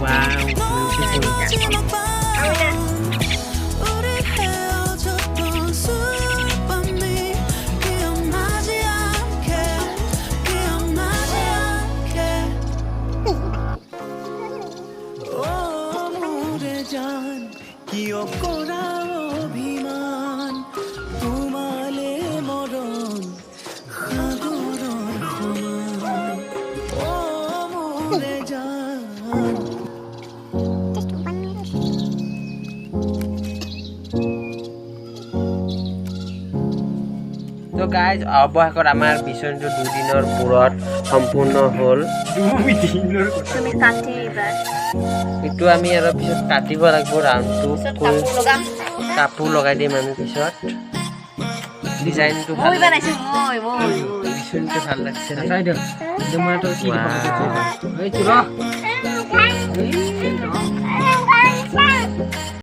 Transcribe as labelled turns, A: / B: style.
A: Wow, beautiful.
B: কিয় কৰা অভিমান তোমালে মৰণ সাগৰৰ সমান অ মোৰে জান
A: তো গাইজ অৱশেষত আমাৰ মিছনটো দুদিনৰ মূৰত সম্পূৰ্ণ হ'ল।
C: তুমি কাটি এইবাৰ
A: এইটো আমি আৰু পিছত কাটিব লাগিব ৰাউণ্ডটো কাপোৰ লগাই দিম আমি পিছত ডিজাইনটো ভাল মিছনটো ভাল লাগছে